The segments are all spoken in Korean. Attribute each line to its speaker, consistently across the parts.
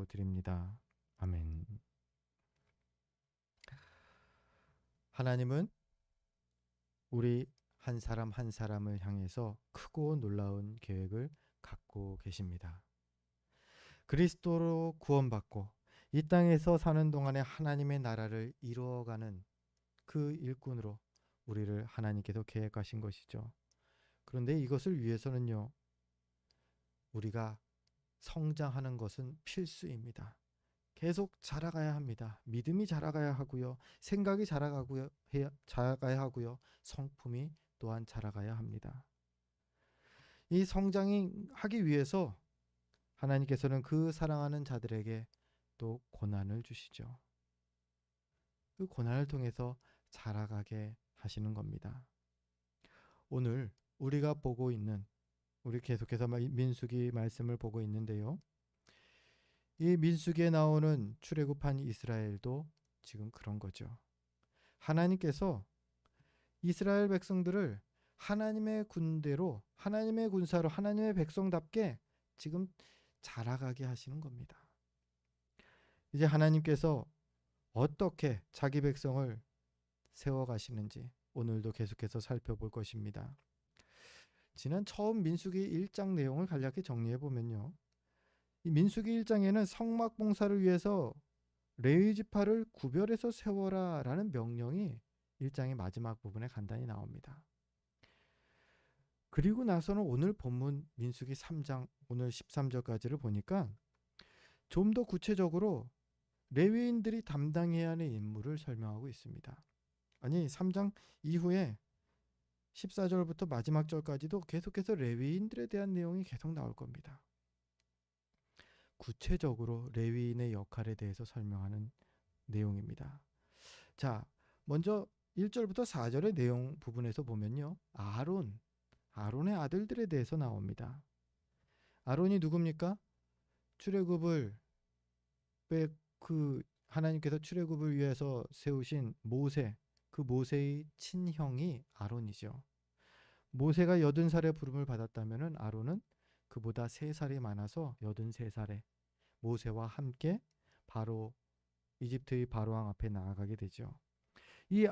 Speaker 1: 기도드립니다. 아멘. 하나님은 우리 한 사람 한 사람을 향해서 크고 놀라운 계획을 갖고 계십니다. 그리스도로 구원받고 이 땅에서 사는 동안에 하나님의 나라를 이루어가는 그 일꾼으로 우리를 하나님께서 계획하신 것이죠. 그런데 이것을 위해서는요, 우리가 성장하는 것은 필수입니다. 계속 자라가야 합니다. 믿음이 자라가야 하고요. 생각이 자라가야 하고요. 성품이 또한 자라가야 합니다. 이 성장이 하기 위해서 하나님께서는 그 사랑하는 자들에게 또 고난을 주시죠. 그 고난을 통해서 자라가게 하시는 겁니다. 오늘 우리가 보고 있는, 우리 계속해서 민수기 말씀을 보고 있는데요. 이 민수기에 나오는 출애굽한 이스라엘도 지금 그런 거죠. 하나님께서 이스라엘 백성들을 하나님의 군대로, 하나님의 군사로, 하나님의 백성답게 지금 자라가게 하시는 겁니다. 이제 하나님께서 어떻게 자기 백성을 세워가시는지 오늘도 계속해서 살펴볼 것입니다. 지난 처음 민수기 1장 내용을 간략히 정리해 보면요. 이 민수기 1장에는 성막 봉사를 위해서 레위 지파를 구별해서 세워라 라는 명령이 1장의 마지막 부분에 간단히 나옵니다. 그리고 나서는 오늘 본문 민수기 3장 오늘 13절까지를 보니까 좀 더 구체적으로 레위인들이 담당해야 하는 임무를 설명하고 있습니다. 아니 3장 이후에 14절부터 마지막 절까지도 계속해서 레위인들에 대한 내용이 계속 나올 겁니다. 구체적으로 레위인의 역할에 대해서 설명하는 내용입니다. 자, 먼저 1절부터 4절의 내용 부분에서 보면요. 아론의 아들들에 대해서 나옵니다. 아론이 누굽니까? 출애굽을 그 하나님께서 출애굽을 위해서 세우신 모세, 그 모세의 친형이 아론이죠. 모세가 80살의 부름을 받았다면은 아론은 그보다 3살이 많아서 83살에 모세와 함께 이집트의 바로왕 앞에 나아가게 되죠. 이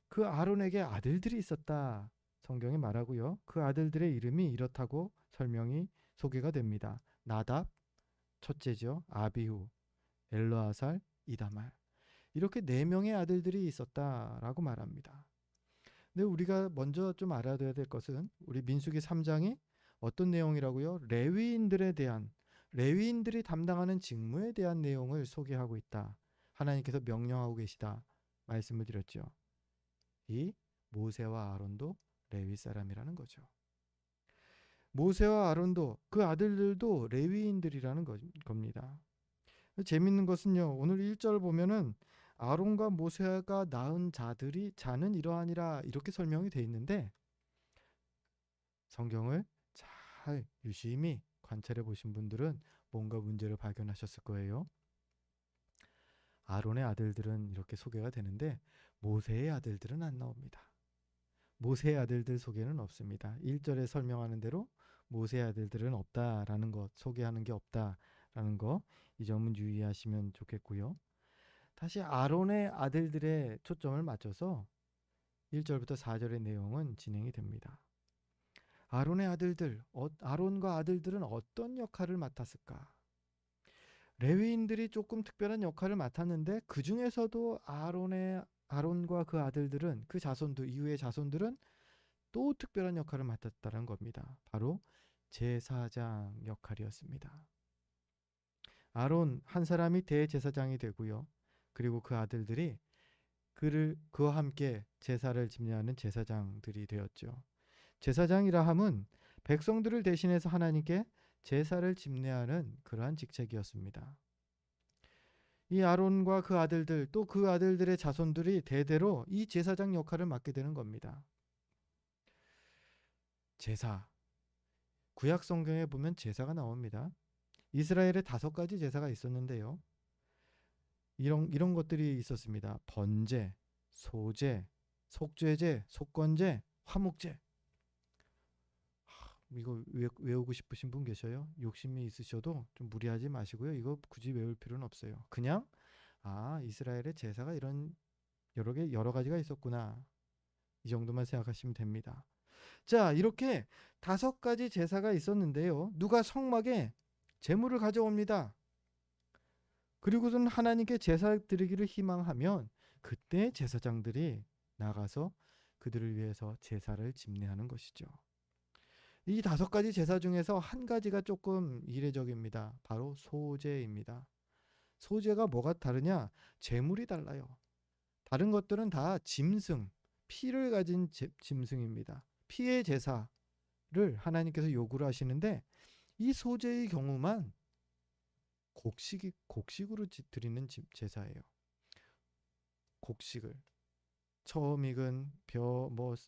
Speaker 1: 그 아론에게 아들들이 있었다. 성경이 말하고요. 그 아들들의 이름이 이렇다고 소개가 됩니다. 나답, 첫째죠. 아비후, 엘르아살, 이다말. 이렇게 4명의 아들들이 있었다라고 말합니다. 근데 우리가 먼저 좀 알아둬야 될 것은 우리 민수기 3장이 어떤 내용이라고요? 레위인들이 담당하는 직무에 대한 내용을 소개하고 있다. 하나님께서 명령하고 계시다. 말씀을 드렸죠. 이 모세와 아론도 레위 사람이라는 거죠. 모세와 아론도 그 아들들도 레위인들이라는 겁니다. 재밌는 것은요. 오늘 1절 보면은 아론과 모세가 낳은 자는 이러하니라 이렇게 설명이 돼 있는데 성경을 잘 유심히 관찰해 보신 분들은 뭔가 문제를 발견하셨을 거예요. 아론의 아들들은 이렇게 소개가 되는데 모세의 아들들은 안 나옵니다. 모세의 아들들 소개는 없습니다. 1절에 설명하는 대로 모세의 아들들은 없다라는 것, 소개하는 게 없다라는 거, 이 점은 유의하시면 좋겠고요. 다시 아론의 아들들의 초점을 맞춰서 1절부터 4절의 내용은 진행이 됩니다. 아론과 아들들은 어떤 역할을 맡았을까? 레위인들이 조금 특별한 역할을 맡았는데 그 중에서도 아론과 그 아들들은 이후의 자손들은 또 특별한 역할을 맡았다는 겁니다. 바로 제사장 역할이었습니다. 아론 한 사람이 대제사장이 되고요. 그리고 그 아들들이 그와 함께 제사를 집례하는 제사장들이 되었죠. 제사장이라 함은 백성들을 대신해서 하나님께 제사를 집례하는 그러한 직책이었습니다. 이 아론과 그 아들들 또 그 아들들의 자손들이 대대로 이 제사장 역할을 맡게 되는 겁니다. 제사. 구약 성경에 보면 제사가 나옵니다. 이스라엘에 5가지 제사가 있었는데요. 이런 것들이 있었습니다. 번제, 소제, 속죄제, 속건제, 화목제. 이거 외우고 싶으신 분 계셔요? 욕심이 있으셔도 좀 무리하지 마시고요. 이거 굳이 외울 필요는 없어요. 그냥 이스라엘의 제사가 이런 여러 가지가 있었구나. 이 정도만 생각하시면 됩니다. 자, 이렇게 5가지 제사가 있었는데요. 누가 성막에 제물을 가져옵니다. 그리고선 하나님께 제사 드리기를 희망하면 그때 제사장들이 나가서 그들을 위해서 제사를 집례하는 것이죠. 이 5가지 제사 중에서 한 가지가 조금 이례적입니다. 바로 소제입니다. 소제가 뭐가 다르냐? 제물이 달라요. 다른 것들은 다 짐승, 피를 가진 짐승입니다. 피의 제사를 하나님께서 요구를 하시는데 이 소제의 경우만 곡식으로 드리는 제사예요. 곡식을 처음 익은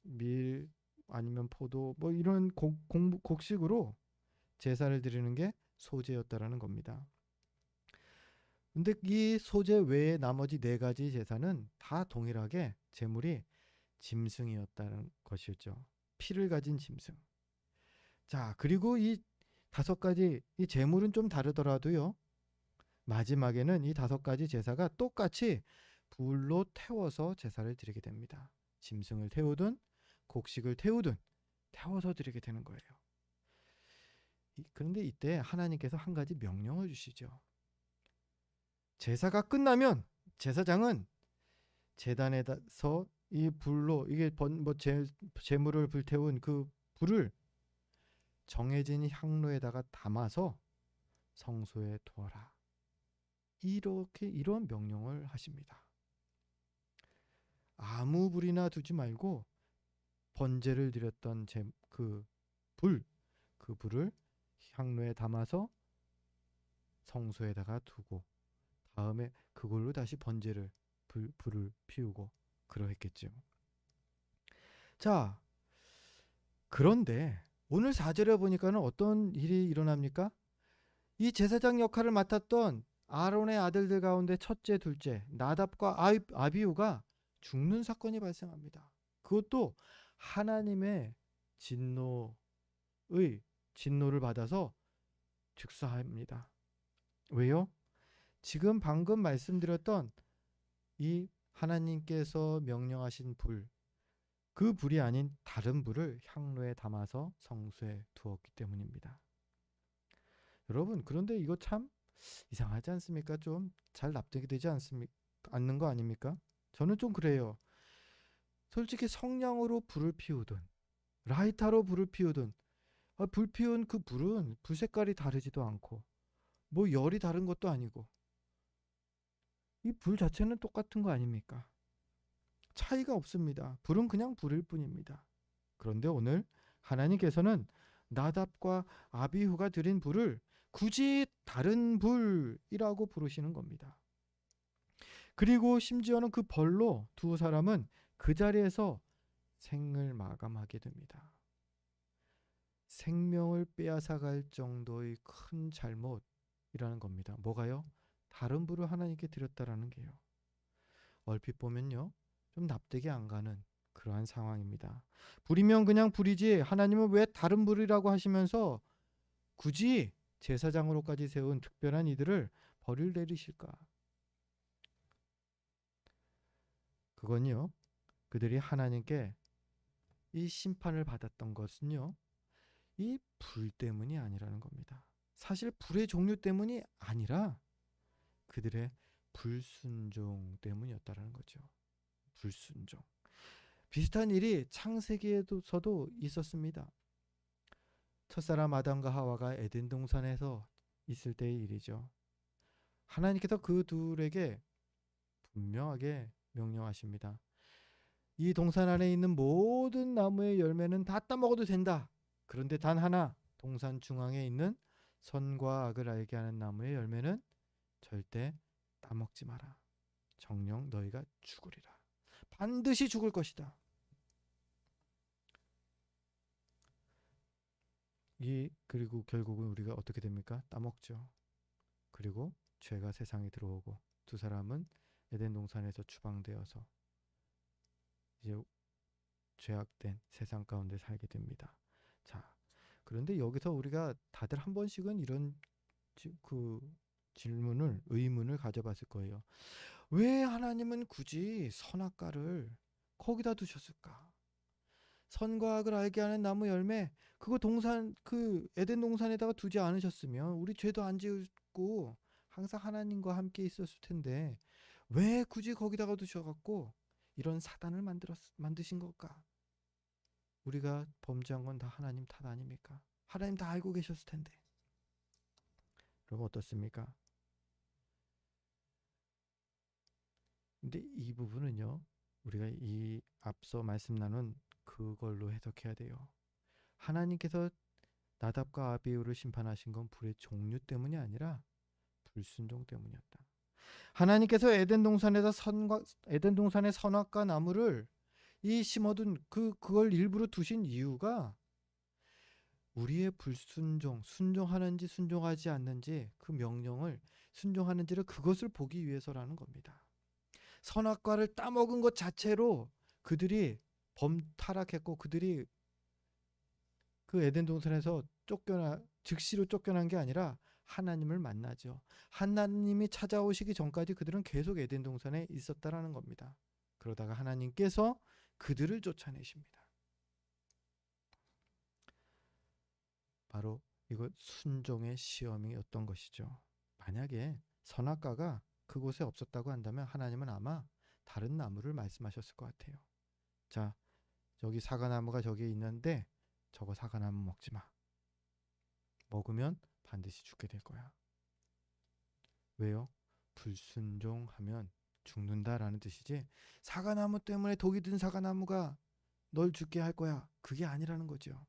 Speaker 1: 밀 아니면 포도 이런 곡식으로 제사를 드리는 게 소제였다라는 겁니다. 근데 이 소제 외에 나머지 4가지 제사는 다 동일하게 제물이 짐승이었다는 것이었죠. 피를 가진 짐승. 자, 그리고 이 5가지 이 제물은 좀 다르더라도요. 마지막에는 이 5가지 제사가 똑같이 불로 태워서 제사를 드리게 됩니다. 짐승을 태우든 곡식을 태우든 태워서 드리게 되는 거예요. 그런데 이때 하나님께서 한 가지 명령을 주시죠. 제사가 끝나면 제사장은 제단에서 이 불로 이게 제물을 불태운 그 불을 정해진 향로에다가 담아서 성소에 두어라. 이런 명령을 하십니다. 아무 불이나 두지 말고 번제를 드렸던 그 불을 향로에 담아서 성소에다가 두고 다음에 그걸로 다시 불을 피우고 그러했겠죠. 자, 그런데 오늘 4절에 보니까는 어떤 일이 일어납니까? 이 제사장 역할을 맡았던 아론의 아들들 가운데 첫째, 둘째 나답과 아비후가 죽는 사건이 발생합니다. 그것도 하나님의 진노를 받아서 즉사합니다. 왜요? 지금 방금 말씀드렸던 이 하나님께서 명령하신 그 불이 아닌 다른 불을 향로에 담아서 성소에 두었기 때문입니다. 여러분, 그런데 이거 참 이상하지 않습니까? 좀 잘 납득이 되지 않는 거 아닙니까? 저는 좀 그래요. 솔직히 성냥으로 불을 피우든 라이터로 불을 피우든 불 피운 그 불은 불 색깔이 다르지도 않고 열이 다른 것도 아니고 이 불 자체는 똑같은 거 아닙니까? 차이가 없습니다. 불은 그냥 불일 뿐입니다. 그런데 오늘 하나님께서는 나답과 아비후가 드린 불을 굳이 다른 불이라고 부르시는 겁니다. 그리고 심지어는 그 벌로 두 사람은 그 자리에서 생을 마감하게 됩니다. 생명을 빼앗아갈 정도의 큰 잘못이라는 겁니다. 뭐가요? 다른 불을 하나님께 드렸다라는 게요. 얼핏 보면요, 좀 납득이 안 가는 그러한 상황입니다. 불이면 그냥 불이지 하나님은 왜 다른 불이라고 하시면서 굳이 제사장으로까지 세운 특별한 이들을 벌을 내리실까? 그건요, 그들이 하나님께 이 심판을 받았던 것은요, 이 불 때문이 아니라는 겁니다. 사실 불의 종류 때문이 아니라 그들의 불순종 때문이었다라는 거죠. 불순종. 비슷한 일이 창세기에서도 있었습니다. 첫사람 아담과 하와가 에덴 동산에서 있을 때의 일이죠. 하나님께서 그 둘에게 분명하게 명령하십니다. 이 동산 안에 있는 모든 나무의 열매는 다 따먹어도 된다. 그런데 단 하나, 동산 중앙에 있는 선과 악을 알게 하는 나무의 열매는 절대 따먹지 마라. 정녕 너희가 죽으리라. 반드시 죽을 것이다. 그리고 결국은 우리가 어떻게 됩니까? 따먹죠. 그리고 죄가 세상에 들어오고 두 사람은 에덴 동산에서 추방되어서 이제 죄악된 세상 가운데 살게 됩니다. 자, 그런데 여기서 우리가 다들 한 번씩은 이런 그 질문을 의문을 가져봤을 거예요. 왜 하나님은 굳이 선악과를 거기다 두셨을까? 선과 악을 알게 하는 나무 열매 그거 동산 그 에덴 동산에다가 두지 않으셨으면 우리 죄도 안 지었고 항상 하나님과 함께 있었을 텐데 왜 굳이 거기다가 두셔갖고 이런 사단을 만드신 걸까? 우리가 범죄한 건 다 하나님 탓 아닙니까? 하나님 다 알고 계셨을 텐데. 여러분 어떻습니까? 근데 이 부분은요, 우리가 이 앞서 말씀 나눈 그걸로 해석해야 돼요. 하나님께서 나답과 아비후를 심판하신 건 불의 종류 때문이 아니라 불순종 때문이었다. 하나님께서 에덴 동산의 선악과 나무를 이 심어둔 그걸 일부러 두신 이유가 우리의 불순종, 순종하는지 순종하지 않는지 그 명령을 순종하는지를 그것을 보기 위해서라는 겁니다. 선악과를 따먹은 것 자체로 그들이 범타락했고 그들이 그 에덴 동산에서 즉시로 쫓겨난 게 아니라 하나님을 만나죠. 하나님이 찾아오시기 전까지 그들은 계속 에덴 동산에 있었다라는 겁니다. 그러다가 하나님께서 그들을 쫓아내십니다. 바로 이것 순종의 시험이었던 것이죠. 만약에 선악과가 그곳에 없었다고 한다면 하나님은 아마 다른 나무를 말씀하셨을 것 같아요. 자, 여기 사과나무가 저기 있는데 저거 사과나무 먹지 마. 먹으면 반드시 죽게 될 거야. 왜요? 불순종하면 죽는다라는 뜻이지. 사과나무 때문에 독이 든 사과나무가 널 죽게 할 거야. 그게 아니라는 거죠.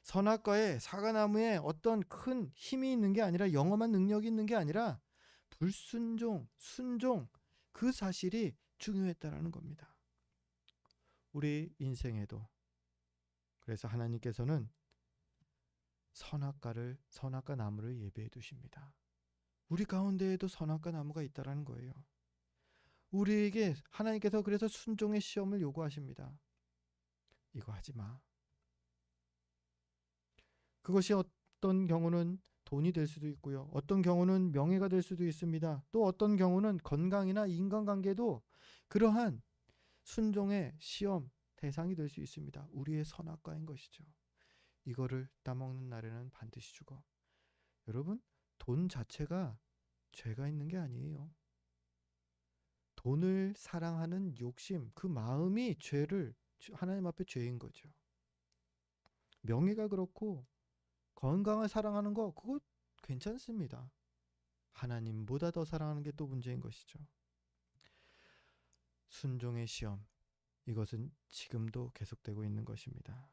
Speaker 1: 선악과에 사과나무에 어떤 큰 힘이 있는 게 아니라 영험한 능력이 있는 게 아니라 불순종, 순종 그 사실이 중요했다라는 겁니다. 우리 인생에도 그래서 하나님께서는 선악과 나무를 예배해 두십니다. 우리 가운데에도 선악과 나무가 있다라는 거예요. 우리에게 하나님께서 그래서 순종의 시험을 요구하십니다. 이거 하지 마. 그것이 어떤 경우는 돈이 될 수도 있고요. 어떤 경우는 명예가 될 수도 있습니다. 또 어떤 경우는 건강이나 인간관계도 그러한 순종의 시험 대상이 될 수 있습니다. 우리의 선악과인 것이죠. 이거를 따먹는 날에는 반드시 죽어. 여러분, 돈 자체가 죄가 있는 게 아니에요. 돈을 사랑하는 욕심, 그 마음이 하나님 앞에 죄인 거죠. 명예가 그렇고 건강을 사랑하는 거 그거 괜찮습니다. 하나님보다 더 사랑하는 게 또 문제인 것이죠. 순종의 시험, 이것은 지금도 계속되고 있는 것입니다.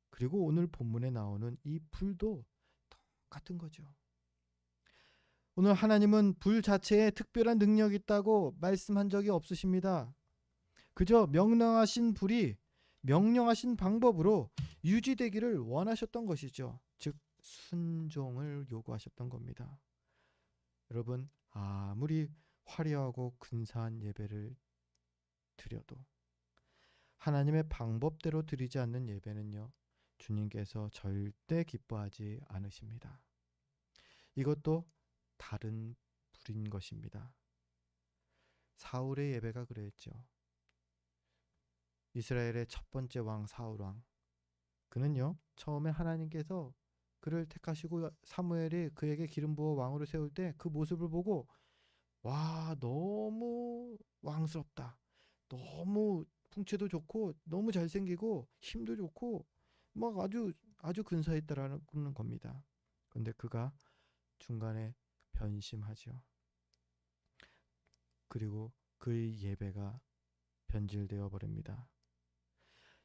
Speaker 1: 그리고 오늘 본문에 나오는 이 불도 똑같은 거죠. 오늘 하나님은 불 자체에 특별한 능력이 있다고 말씀한 적이 없으십니다. 그저 명령하신 불이 명령하신 방법으로 유지되기를 원하셨던 것이죠. 즉 순종을 요구하셨던 겁니다. 여러분, 아무리 화려하고 근사한 예배를 드려도 하나님의 방법대로 드리지 않는 예배는요, 주님께서 절대 기뻐하지 않으십니다. 이것도 다른 불인 것입니다. 사울의 예배가 그랬죠. 이스라엘의 첫 번째 왕 사울 왕. 그는요, 처음에 하나님께서 그를 택하시고 사무엘이 그에게 기름 부어 왕으로 세울 때 그 모습을 보고 와, 너무 왕스럽다. 너무 풍채도 좋고 너무 잘생기고 힘도 좋고 막 아주 근사했다라는 겁니다. 그런데 그가 중간에 변심하죠. 그리고 그의 예배가 변질되어 버립니다.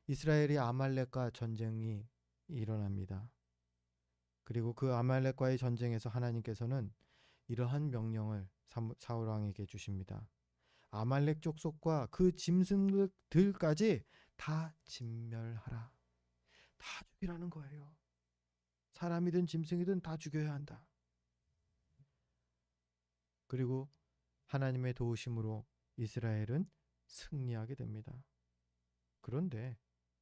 Speaker 1: 이스라엘이 아말렉과 전쟁이 일어납니다. 그리고 그 아말렉과의 전쟁에서 하나님께서는 이러한 명령을 사울 왕에게 주십니다. 아말렉 족속과 그 짐승들까지 다 진멸하라. 다 죽이라는 거예요. 사람이든 짐승이든 다 죽여야 한다. 그리고 하나님의 도우심으로 이스라엘은 승리하게 됩니다. 그런데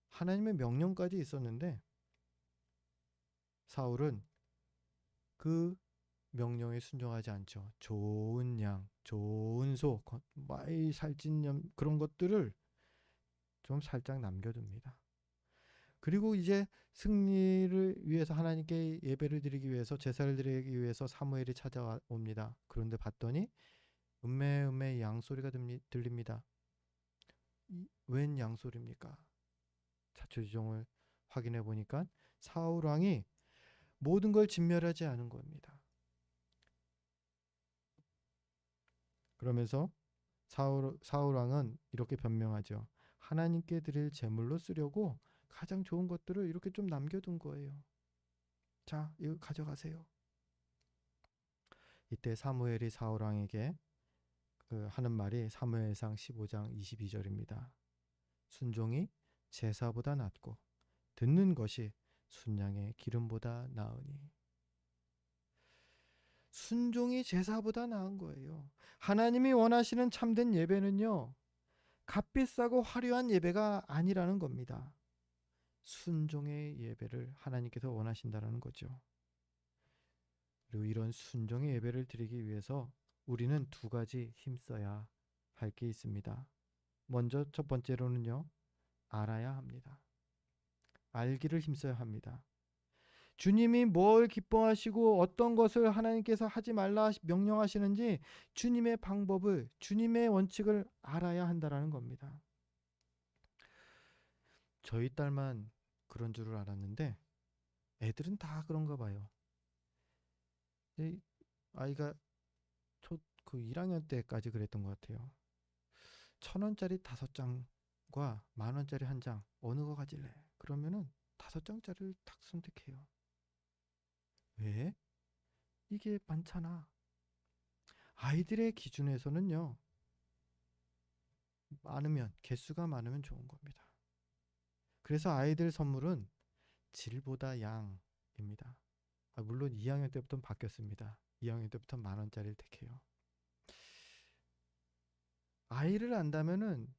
Speaker 1: 하나님의 명령까지 있었는데 사울은 그 명령에 순종하지 않죠. 좋은 양, 좋은 소, 많이 살찐 그런 것들을 좀 살짝 남겨둡니다. 그리고 이제 승리를 위해서 하나님께 예배를 드리기 위해서 제사를 드리기 위해서 사무엘이 찾아옵니다. 그런데 봤더니 음매 양소리가 들립니다. 웬 양소리입니까? 자초지종을 확인해 보니까 사울 왕이 모든 걸 진멸하지 않은 겁니다. 그러면서 사울 왕은 이렇게 변명하죠. 하나님께 드릴 제물로 쓰려고 가장 좋은 것들을 이렇게 좀 남겨둔 거예요. 자, 이거 가져가세요. 이때 사무엘이 사울 왕에게 하는 말이 사무엘상 15장 22절입니다. 순종이 제사보다 낫고 듣는 것이 순양의 기름보다 나으니. 순종이 제사보다 나은 거예요. 하나님이 원하시는 참된 예배는요, 값비싸고 화려한 예배가 아니라는 겁니다. 순종의 예배를 하나님께서 원하신다는 거죠. 그리고 이런 순종의 예배를 드리기 위해서 우리는 두 가지 힘써야 할 게 있습니다. 먼저 첫 번째로는요, 알아야 합니다. 알기를 힘써야 합니다. 주님이 뭘 기뻐하시고 어떤 것을 하나님께서 하지 말라 명령하시는지 주님의 방법을, 주님의 원칙을 알아야 한다라는 겁니다. 저희 딸만 그런 줄을 알았는데 애들은 다 그런가 봐요. 아이가 그 1학년 때까지 그랬던 것 같아요. 1,000원짜리 5장과 10,000원짜리 1장 어느 거 가질래? 그러면은 5장짜리를 딱 선택해요. 왜? 이게 많잖아. 아이들의 기준에서는요, 개수가 많으면 좋은 겁니다. 그래서 아이들 선물은 질보다 양입니다. 물론 2학년 때부터는 바뀌었습니다. 2학년 때부터 10,000원짜리를 택해요. 아이를 안다면은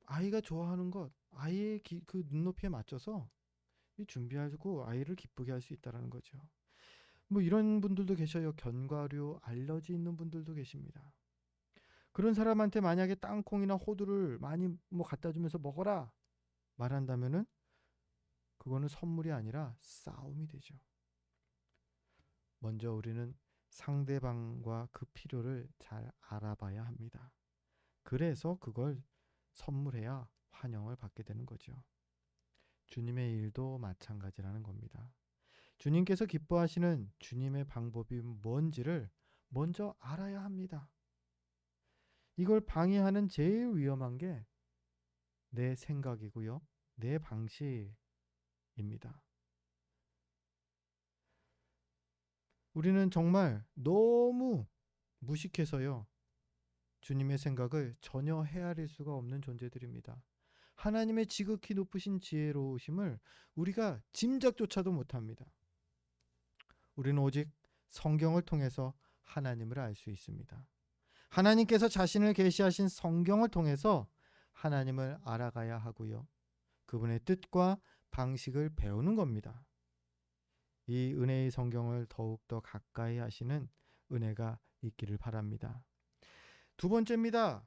Speaker 1: 아이가 좋아하는 것, 아이의 그 눈높이에 맞춰서 준비하고 아이를 기쁘게 할 수 있다는 거죠. 뭐 이런 분들도 계셔요. 견과류 알러지 있는 분들도 계십니다. 그런 사람한테 만약에 땅콩이나 호두를 많이 갖다 주면서 먹어라 말한다면은 그거는 선물이 아니라 싸움이 되죠. 먼저 우리는 상대방과 그 필요를 잘 알아봐야 합니다. 그래서 그걸 선물해야 환영을 받게 되는 거죠. 주님의 일도 마찬가지라는 겁니다. 주님께서 기뻐하시는 주님의 방법이 뭔지를 먼저 알아야 합니다. 이걸 방해하는 제일 위험한 게 내 생각이고요. 내 방식입니다. 우리는 정말 너무 무식해서요. 주님의 생각을 전혀 헤아릴 수가 없는 존재들입니다. 하나님의 지극히 높으신 지혜로우심을 우리가 짐작조차도 못합니다. 우리는 오직 성경을 통해서 하나님을 알 수 있습니다. 하나님께서 자신을 계시하신 성경을 통해서 하나님을 알아가야 하고요. 그분의 뜻과 방식을 배우는 겁니다. 이 은혜의 성경을 더욱더 가까이 하시는 은혜가 있기를 바랍니다. 두 번째입니다.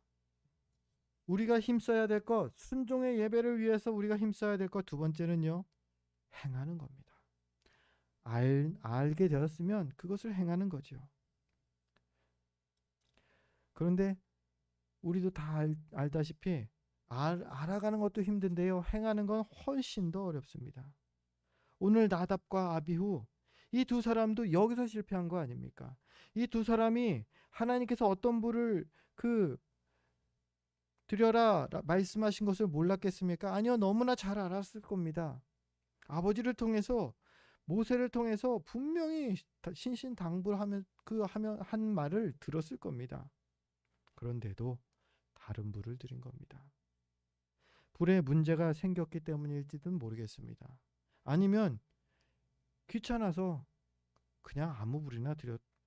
Speaker 1: 우리가 힘써야 될 것, 순종의 예배를 위해서 우리가 힘써야 될 것 두 번째는요, 행하는 겁니다. 알게 되었으면 그것을 행하는 거죠. 그런데 우리도 다 알다시피 알아가는 것도 힘든데요, 행하는 건 훨씬 더 어렵습니다. 오늘 나답과 아비후 이 두 사람도 여기서 실패한 거 아닙니까? 이 두 사람이 하나님께서 어떤 불을 드려라 말씀하신 것을 몰랐겠습니까? 아니요, 너무나 잘 알았을 겁니다. 아버지를 통해서 모세를 통해서 분명히 신신당부하면 한 말을 들었을 겁니다. 그런데도 다른 불을 드린 겁니다. 불에 문제가 생겼기 때문일지도 모르겠습니다. 아니면 귀찮아서 그냥 아무 불이나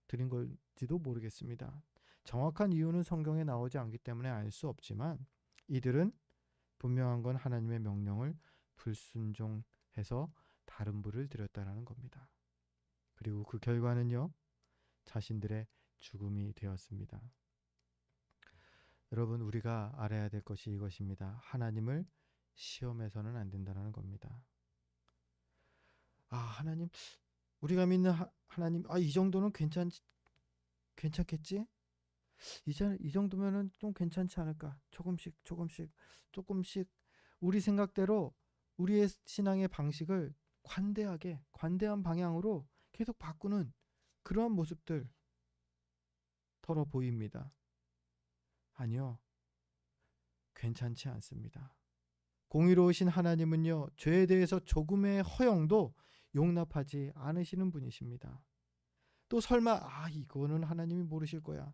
Speaker 1: 드린 걸지도 모르겠습니다. 정확한 이유는 성경에 나오지 않기 때문에 알 수 없지만 이들은 분명한 건 하나님의 명령을 불순종해서 다른 불을 드렸다라는 겁니다. 그리고 그 결과는요, 자신들의 죽음이 되었습니다. 여러분, 우리가 알아야 될 것이 이것입니다. 하나님을 시험해서는 안 된다는 겁니다. 하나님, 우리가 믿는 하나님, 이 정도는 괜찮겠지? 이제 이 정도면은 좀 괜찮지 않을까? 조금씩 우리 생각대로 우리의 신앙의 방식을 관대한 방향으로 계속 바꾸는 그러한 모습들 더러 보입니다. 아니요, 괜찮지 않습니다. 공의로우신 하나님은요, 죄에 대해서 조금의 허용도 용납하지 않으시는 분이십니다. 또 설마 이거는 하나님이 모르실 거야,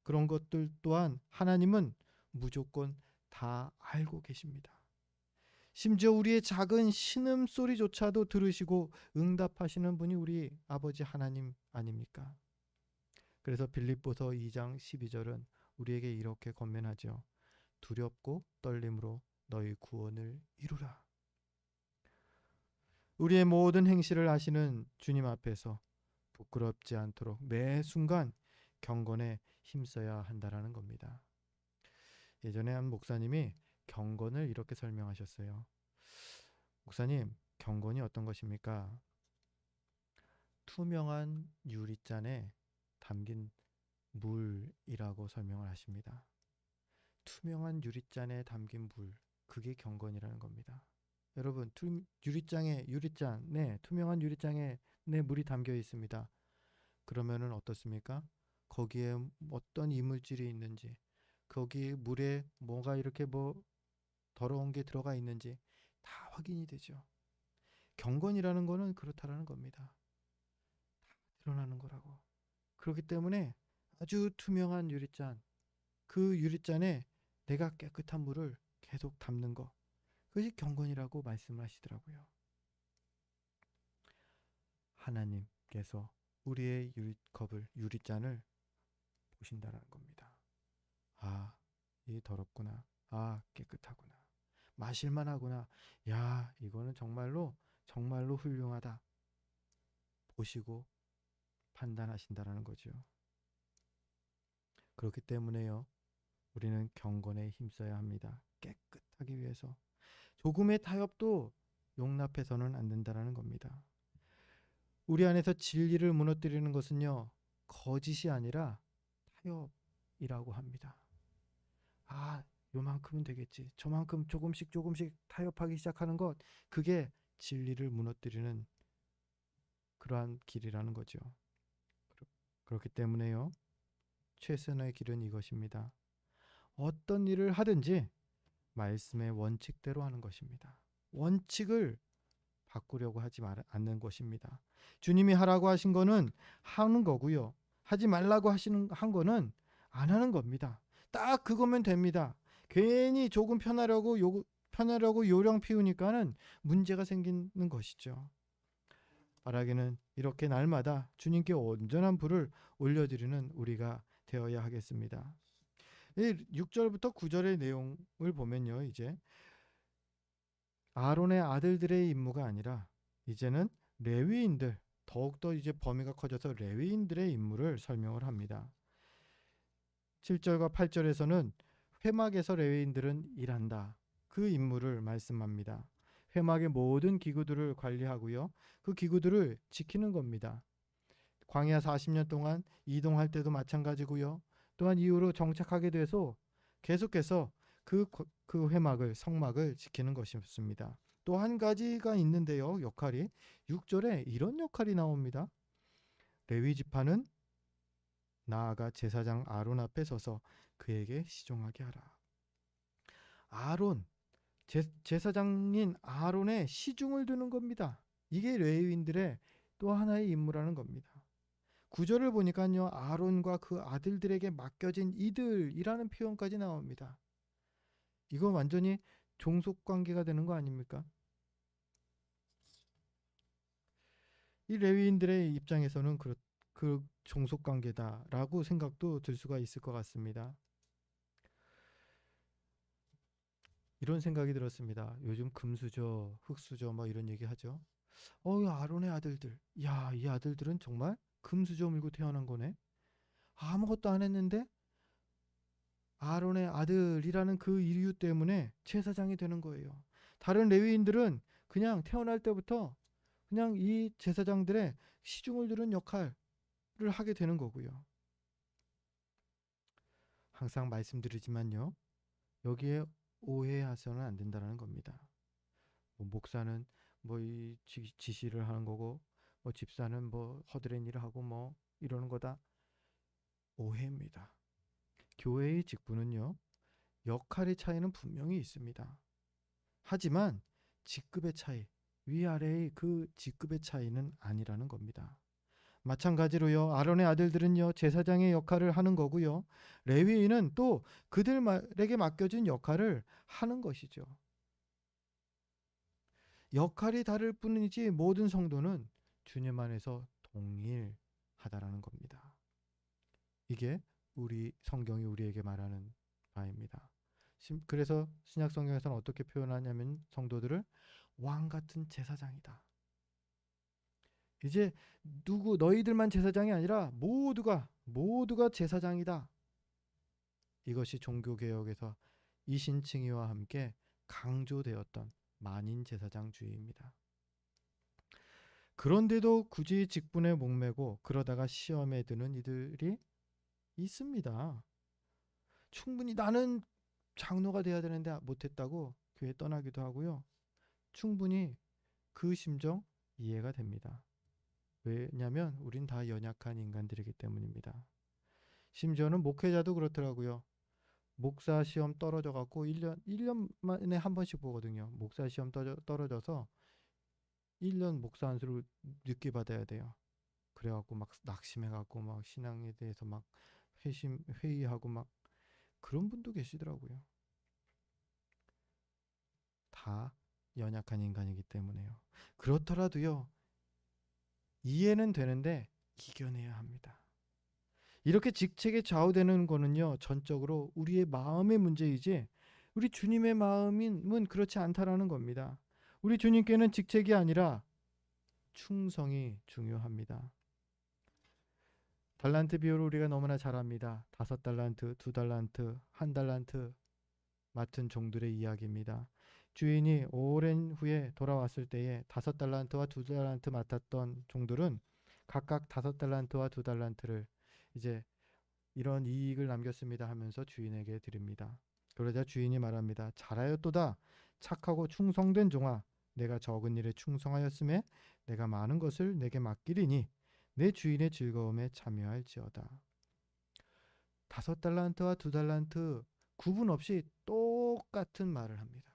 Speaker 1: 그런 것들 또한 하나님은 무조건 다 알고 계십니다. 심지어 우리의 작은 신음소리조차도 들으시고 응답하시는 분이 우리 아버지 하나님 아닙니까? 그래서 빌립보서 2장 12절은 우리에게 이렇게 권면하죠. 두렵고 떨림으로 너희 구원을 이루라. 우리의 모든 행실을 아시는 주님 앞에서 부끄럽지 않도록 매 순간 경건에 힘써야 한다라는 겁니다. 예전에 한 목사님이 경건을 이렇게 설명하셨어요. 목사님, 경건이 어떤 것입니까? 투명한 유리잔에 담긴 물이라고 설명을 하십니다. 투명한 유리잔에 담긴 물, 그게 경건이라는 겁니다. 여러분, 투명한 유리잔에 물이 담겨 있습니다. 그러면은 어떻습니까? 거기에 어떤 이물질이 있는지, 거기 물에 뭐가 이렇게 더러운 게 들어가 있는지 다 확인이 되죠. 경건이라는 거는 그렇다라는 겁니다. 다 드러나는 거라고. 그렇기 때문에 아주 투명한 유리잔, 그 유리잔에 내가 깨끗한 물을 계속 담는 거, 그것이 경건이라고 말씀하시더라고요. 하나님께서 우리의 유리잔을 보신다는 겁니다. 이 더럽구나. 깨끗하구나. 마실만 하구나. 이거는 정말로 훌륭하다. 보시고 판단하신다라는 거죠. 그렇기 때문에요, 우리는 경건에 힘써야 합니다. 깨끗하기 위해서. 조금의 타협도 용납해서는 안 된다라는 겁니다. 우리 안에서 진리를 무너뜨리는 것은요, 거짓이 아니라 타협이라고 합니다. 요만큼은 되겠지. 저만큼 조금씩 타협하기 시작하는 것, 그게 진리를 무너뜨리는 그러한 길이라는 거죠. 그렇기 때문에요, 최선의 길은 이것입니다. 어떤 일을 하든지 말씀의 원칙대로 하는 것입니다. 원칙을 바꾸려고 하지 않는 것입니다. 주님이 하라고 하신 거는 하는 거고요. 하지 말라고 한 거는 안 하는 겁니다. 딱 그거면 됩니다. 괜히 조금 편하려고 요령 피우니까는 문제가 생기는 것이죠. 바라기는 이렇게 날마다 주님께 온전한 불을 올려드리는 우리가 되어야 하겠습니다. 6절부터 9절의 내용을 보면요, 이제 아론의 아들들의 임무가 아니라 이제는 레위인들, 더욱더 이제 범위가 커져서 레위인들의 임무를 설명을 합니다. 7절과 8절에서는 회막에서 레위인들은 일한다, 그 임무를 말씀합니다. 회막의 모든 기구들을 관리하고요, 그 기구들을 지키는 겁니다. 광야 40년 동안 이동할 때도 마찬가지고요, 또한 이후로 정착하게 돼서 계속해서 그 성막을 지키는 것이었습니다. 또 한 가지가 있는데요, 역할이 6절에 이런 역할이 나옵니다. 레위 지파는 나아가 제사장 아론 앞에 서서 그에게 시종하게 하라. 제사장인 아론의 시중을 두는 겁니다. 이게 레위인들의 또 하나의 임무라는 겁니다. 9절을 보니까요, 아론과 그 아들들에게 맡겨진 이들이라는 표현까지 나옵니다. 이거 완전히 종속관계가 되는 거 아닙니까? 이 레위인들의 입장에서는 그 종속관계다라고 생각도 들 수가 있을 것 같습니다. 이런 생각이 들었습니다. 요즘 금수저, 흙수저 이런 얘기 하죠. 아론의 아들들. 야, 이 아들들은 정말 금수저 물고 태어난 거네. 아무것도 안 했는데 아론의 아들이라는 그 이유 때문에 제사장이 되는 거예요. 다른 레위인들은 그냥 태어날 때부터 그냥 이 제사장들의 시중을 두른 역할을 하게 되는 거고요. 항상 말씀드리지만요. 여기에 오해하셔는 안 된다는 겁니다. 뭐 목사는 뭐 이 지시를 하는 거고 뭐 집사는 뭐 허드렛 일을 하고 뭐 이러는 거다. 오해입니다. 교회의 직분은요. 역할의 차이는 분명히 있습니다. 하지만 직급의 차이, 위아래의 그 직급의 차이는 아니라는 겁니다. 마찬가지로요. 아론의 아들들은요. 제사장의 역할을 하는 거고요. 레위인은 또 그들에게 맡겨진 역할을 하는 것이죠. 역할이 다를 뿐이지 모든 성도는 주님 안에서 동일하다라는 겁니다. 이게 우리 성경이 우리에게 말하는 바입니다. 그래서 신약 성경에서는 어떻게 표현하냐면 성도들을 왕 같은 제사장이다. 이제 너희들만 제사장이 아니라 모두가 제사장이다. 이것이 종교개혁에서 이신칭의와 함께 강조되었던 만인 제사장주의입니다. 그런데도 굳이 직분에 목매고 그러다가 시험에 드는 이들이 있습니다. 충분히 나는 장로가 돼야 되는데 못했다고 교회 떠나기도 하고요. 충분히 그 심정 이해가 됩니다. 왜냐하면 우린 다 연약한 인간들이기 때문입니다. 심지어는 목회자도 그렇더라고요. 목사 시험 떨어져 갖고 1년 만에 한 번씩 보거든요. 목사 시험 떨어져서 1년 목사 안수를 늦게 받아야 돼요. 그래갖고 막 낙심해갖고 막 신앙에 대해서 막 회의하고 막 그런 분도 계시더라고요. 다 연약한 인간이기 때문에요. 그렇더라도요. 이해는 되는데 이겨내야 합니다. 이렇게 직책에 좌우되는 거는요. 전적으로 우리의 마음의 문제이지 우리 주님의 마음은 그렇지 않다라는 겁니다. 우리 주님께는 직책이 아니라 충성이 중요합니다. 달란트 비율을 우리가 너무나 잘 압니다. 5달란트, 2달란트, 1달란트 맡은 종들의 이야기입니다. 주인이 오랜 후에 돌아왔을 때에 5달란트와 2달란트 맡았던 종들은 각각 5달란트와 2달란트를 이제 이런 이익을 남겼습니다 하면서 주인에게 드립니다. 그러자 주인이 말합니다. 잘하였도다. 착하고 충성된 종아. 내가 적은 일에 충성하였음에 내가 많은 것을 내게 맡기리니 내 주인의 즐거움에 참여할지어다. 5달란트와 2달란트 구분 없이 똑같은 말을 합니다.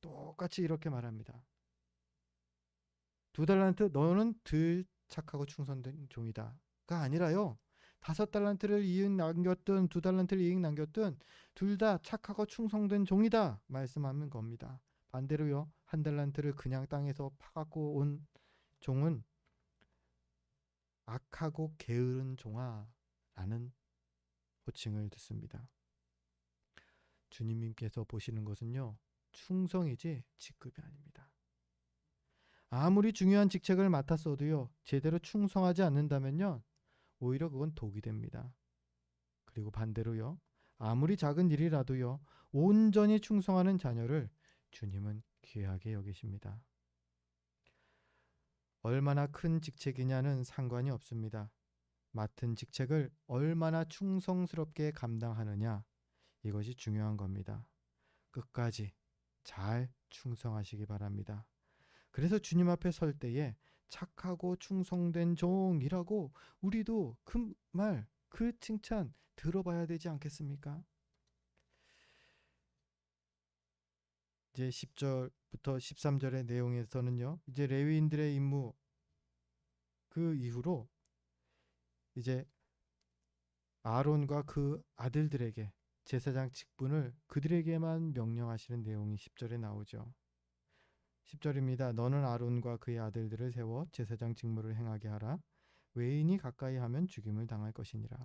Speaker 1: 똑같이 이렇게 말합니다. 2달란트 너는 덜 착하고 충성된 종이다가 아니라요. 5달란트를 이익 남겼든 2달란트를 이익 남겼든 둘 다 착하고 충성된 종이다 말씀하는 겁니다. 반대로요. 1달란트를 그냥 땅에서 파갖고 온 종은 악하고 게으른 종아라는 호칭을 듣습니다. 주님께서 보시는 것은요. 충성이지 직급이 아닙니다. 아무리 중요한 직책을 맡았어도요. 제대로 충성하지 않는다면요. 오히려 그건 독이 됩니다. 그리고 반대로요. 아무리 작은 일이라도요. 온전히 충성하는 자녀를 주님은 귀하게 여기십니다. 얼마나 큰 직책이냐는 상관이 없습니다. 맡은 직책을 얼마나 충성스럽게 감당하느냐 이것이 중요한 겁니다. 끝까지 잘 충성하시기 바랍니다. 그래서 주님 앞에 설 때에 착하고 충성된 종이라고 우리도 그 말, 그 칭찬 들어봐야 되지 않겠습니까? 이제 10절부터 13절의 내용에서는요. 이제 레위인들의 임무 그 이후로 이제 아론과 그 아들들에게 제사장 직분을 그들에게만 명령하시는 내용이 10절에 나오죠. 10절입니다. 너는 아론과 그의 아들들을 세워 제사장 직무를 행하게 하라. 외인이 가까이 하면 죽임을 당할 것이니라.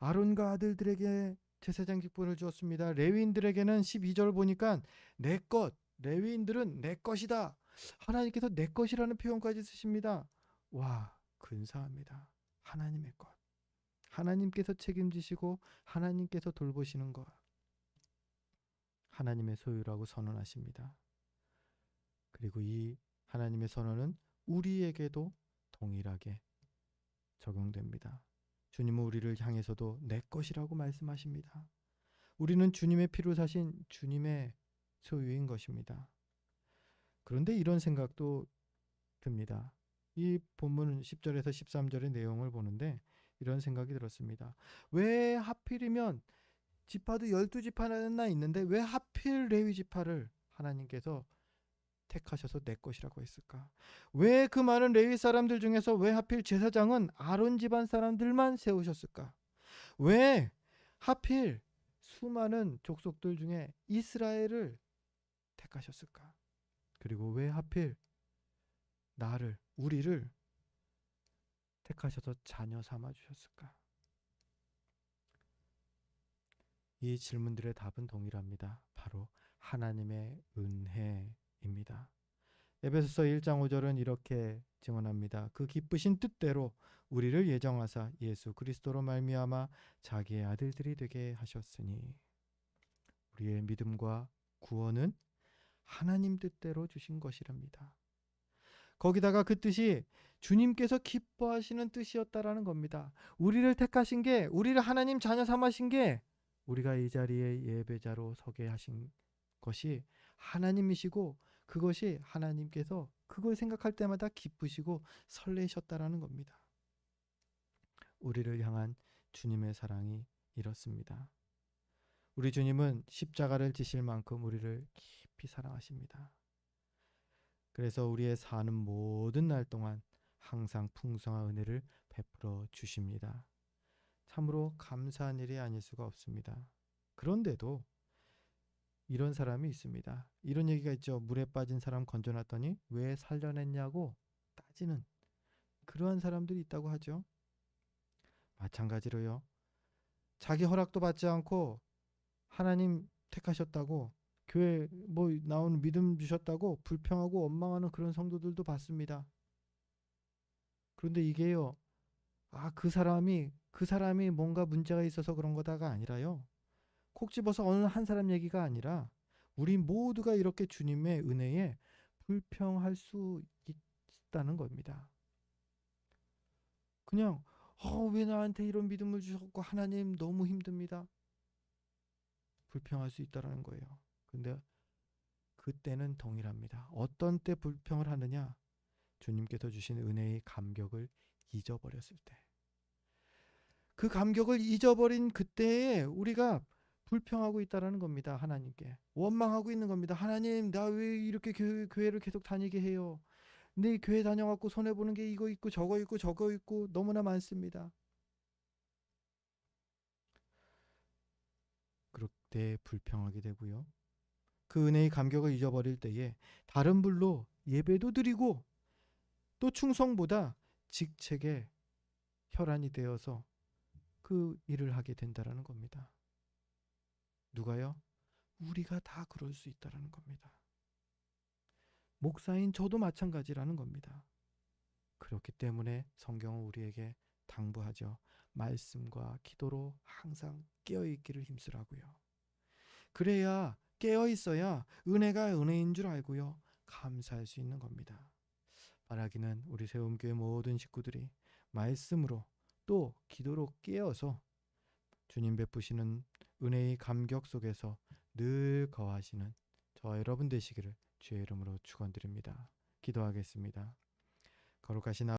Speaker 1: 아론과 아들들에게 제사장 직분을 주었습니다. 레위인들에게는 12절 보니까 내 것, 레위인들은 내 것이다. 하나님께서 내 것이라는 표현까지 쓰십니다. 와, 근사합니다. 하나님의 것. 하나님께서 책임지시고 하나님께서 돌보시는 것. 하나님의 소유라고 선언하십니다. 그리고 이 하나님의 선언은 우리에게도 동일하게 적용됩니다. 주님은 우리를 향해서도 내 것이라고 말씀하십니다. 우리는 주님의 피로 사신 주님의 소유인 것입니다. 그런데 이런 생각도 듭니다. 이 본문 10절에서 13절의 내용을 보는데 이런 생각이 들었습니다. 왜 하필이면 지파도 12지파나 있는데 왜 하필 레위 지파를 하나님께서 택하셔서 내 것이라고 했을까? 왜 그 많은 레위 사람들 중에서 왜 하필 제사장은 아론 집안 사람들만 세우셨을까? 왜 하필 수많은 족속들 중에 이스라엘을 택하셨을까? 그리고 왜 하필 나를, 우리를 택하셔서 자녀 삼아 주셨을까? 이 질문들의 답은 동일합니다. 바로 하나님의 은혜입니다. 에베소서 1장 5절은 이렇게 증언합니다. 그 기쁘신 뜻대로 우리를 예정하사 예수 그리스도로 말미암아 자기의 아들들이 되게 하셨으니 우리의 믿음과 구원은 하나님 뜻대로 주신 것이랍니다. 거기다가 그 뜻이 주님께서 기뻐하시는 뜻이었다라는 겁니다. 우리를 택하신 게, 우리를 하나님 자녀 삼으신 게 우리가 이 자리에 예배자로 서게 하신 것이 하나님이시고 그것이 하나님께서 그걸 생각할 때마다 기쁘시고 설레셨다라는 겁니다. 우리를 향한 주님의 사랑이 이렇습니다. 우리 주님은 십자가를 지실 만큼 우리를 깊이 사랑하십니다. 그래서 우리의 사는 모든 날 동안 항상 풍성한 은혜를 베풀어 주십니다. 참으로 감사한 일이 아닐 수가 없습니다. 그런데도 이런 사람이 있습니다. 이런 얘기가 있죠. 물에 빠진 사람 건져놨더니 왜 살려냈냐고 따지는 그러한 사람들이 있다고 하죠. 마찬가지로요. 자기 허락도 받지 않고 하나님 택하셨다고 교회 뭐 나오는 믿음 주셨다고 불평하고 원망하는 그런 성도들도 봤습니다. 그런데 이게요. 그 사람이 뭔가 문제가 있어서 그런 거다가 아니라요. 콕 집어서 어느 한 사람 얘기가 아니라 우리 모두가 이렇게 주님의 은혜에 불평할 수 있다는 겁니다. 그냥 왜 나한테 이런 믿음을 주셨고 하나님 너무 힘듭니다. 불평할 수 있다라는 거예요. 근데 그때는 동일합니다. 어떤 때 불평을 하느냐? 주님께서 주신 은혜의 감격을 잊어버렸을 때. 그 감격을 잊어버린 그때에 우리가 불평하고 있다라는 겁니다. 하나님께 원망하고 있는 겁니다. 하나님, 나 왜 이렇게 교회를 계속 다니게 해요? 내 교회 다녀갖고 손해 보는 게 이거 있고 저거 있고 저거 있고 너무나 많습니다. 그때 불평하게 되고요. 그 은혜의 감격을 잊어버릴 때에 다른 불로 예배도 드리고 또 충성보다 직책에 혈안이 되어서 그 일을 하게 된다라는 겁니다. 누가요? 우리가 다 그럴 수 있다라는 겁니다. 목사인 저도 마찬가지라는 겁니다. 그렇기 때문에 성경은 우리에게 당부하죠. 말씀과 기도로 항상 깨어있기를 힘쓰라고요. 그래야 깨어있어야 은혜가 은혜인 줄 알고요. 감사할 수 있는 겁니다. 바라기는 우리 세움교회 모든 식구들이 말씀으로 또 기도로 깨어서 주님 베푸시는 은혜의 감격 속에서 늘 거하시는 저와 여러분 되시기를 주의 이름으로 축원드립니다. 기도하겠습니다. 거룩하신